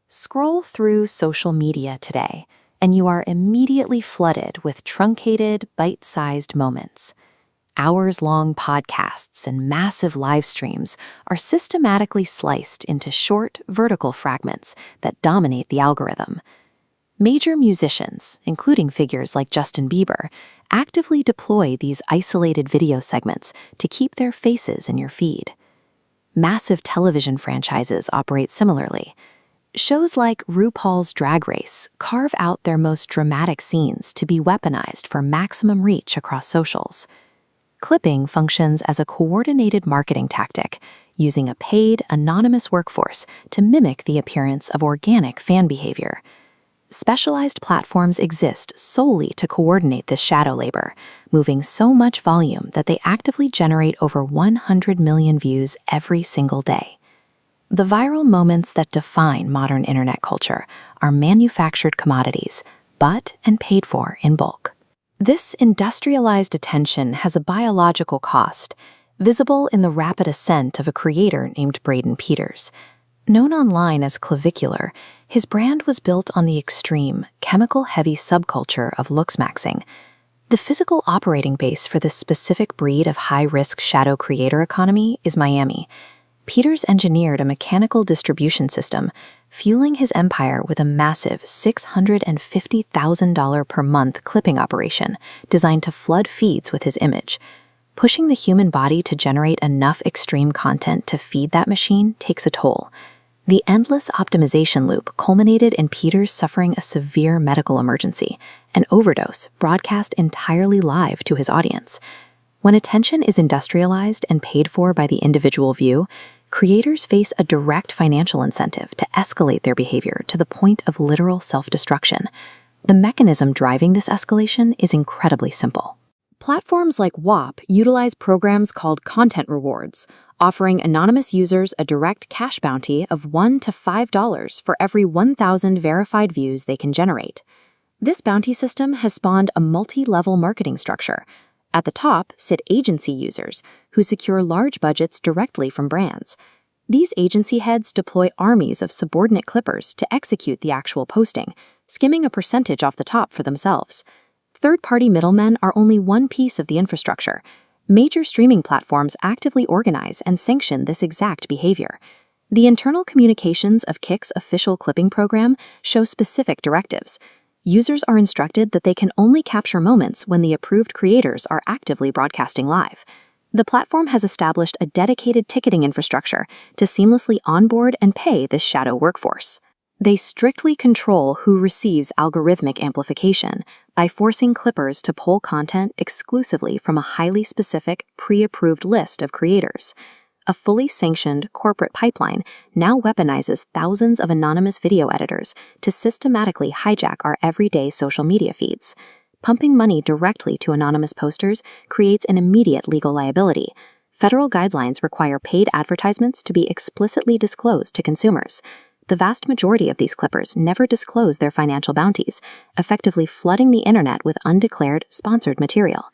Scroll through social media today, and you are immediately flooded with truncated, bite-sized moments. Hours-long podcasts and massive live streams are systematically sliced into short, vertical fragments that dominate the algorithm. Major musicians, including figures like Justin Bieber, actively deploy these isolated video segments to keep their faces in your feed. Massive television franchises operate similarly. Shows like RuPaul's Drag Race carve out their most dramatic scenes to be weaponized for maximum reach across socials. Clipping functions as a coordinated marketing tactic, using a paid, anonymous workforce to mimic the appearance of organic fan behavior. Specialized platforms exist solely to coordinate this shadow labor, moving so much volume that they actively generate over 100 million views every single day. The viral moments that define modern internet culture are manufactured commodities, bought and paid for in bulk. This industrialized attention has a biological cost, visible in the rapid ascent of a creator named Braden Peters. Known online as Clavicular, his brand was built on the extreme, chemical-heavy subculture of looksmaxing. The physical operating base for this specific breed of high-risk shadow creator economy is Miami. Peters engineered a mechanical distribution system, fueling his empire with a massive $650,000 per month clipping operation designed to flood feeds with his image. Pushing the human body to generate enough extreme content to feed that machine takes a toll. The endless optimization loop culminated in Peters suffering a severe medical emergency, an overdose broadcast entirely live to his audience. When attention is industrialized and paid for by the individual view, creators face a direct financial incentive to escalate their behavior to the point of literal self-destruction. The mechanism driving this escalation is incredibly simple. Platforms like WAP utilize programs called content rewards, offering anonymous users a direct cash bounty of $1 to $5 for every 1,000 verified views they can generate. This bounty system has spawned a multi-level marketing structure. At the top sit agency users, who secure large budgets directly from brands. These agency heads deploy armies of subordinate clippers to execute the actual posting, skimming a percentage off the top for themselves. Third-party middlemen are only one piece of the infrastructure. Major streaming platforms actively organize and sanction this exact behavior. The internal communications of Kick's official clipping program show specific directives. Users are instructed that they can only capture moments when the approved creators are actively broadcasting live. The platform has established a dedicated ticketing infrastructure to seamlessly onboard and pay this shadow workforce. They strictly control who receives algorithmic amplification by forcing clippers to pull content exclusively from a highly specific, pre-approved list of creators. A fully sanctioned corporate pipeline now weaponizes thousands of anonymous video editors to systematically hijack our everyday social media feeds. Pumping money directly to anonymous posters creates an immediate legal liability. Federal guidelines require paid advertisements to be explicitly disclosed to consumers. The vast majority of these clippers never disclose their financial bounties, effectively flooding the internet with undeclared, sponsored material.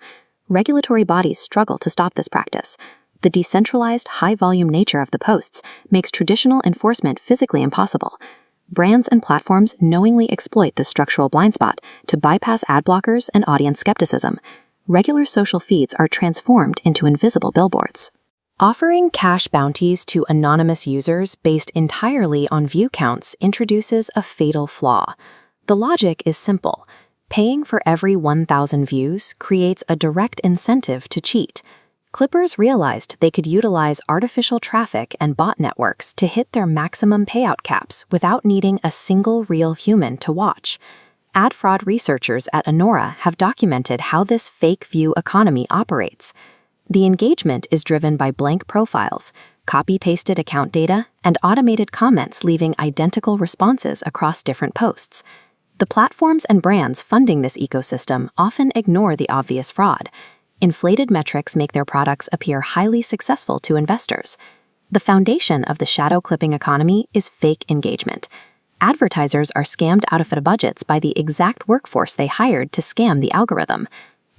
Regulatory bodies struggle to stop this practice. The decentralized, high-volume nature of the posts makes traditional enforcement physically impossible. Brands and platforms knowingly exploit this structural blind spot to bypass ad blockers and audience skepticism. Regular social feeds are transformed into invisible billboards. Offering cash bounties to anonymous users based entirely on view counts introduces a fatal flaw. The logic is simple. Paying for every 1,000 views creates a direct incentive to cheat. Clippers realized they could utilize artificial traffic and bot networks to hit their maximum payout caps without needing a single real human to watch. Ad fraud researchers at Anora have documented how this fake view economy operates. The engagement is driven by blank profiles, copy-pasted account data, and automated comments leaving identical responses across different posts. The platforms and brands funding this ecosystem often ignore the obvious fraud. Inflated metrics make their products appear highly successful to investors. The foundation of the shadow clipping economy is fake engagement. Advertisers are scammed out of their budgets by the exact workforce they hired to scam the algorithm.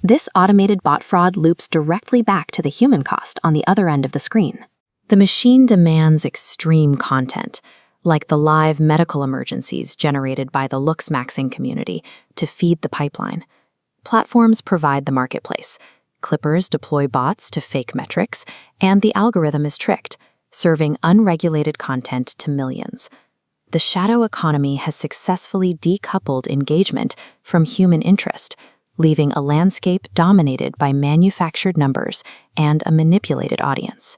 This automated bot fraud loops directly back to the human cost on the other end of the screen. The machine demands extreme content, like the live medical emergencies generated by the looks-maxing community to feed the pipeline. Platforms provide the marketplace. Clippers deploy bots to fake metrics, and the algorithm is tricked, serving unregulated content to millions. The shadow economy has successfully decoupled engagement from human interest, leaving a landscape dominated by manufactured numbers and a manipulated audience.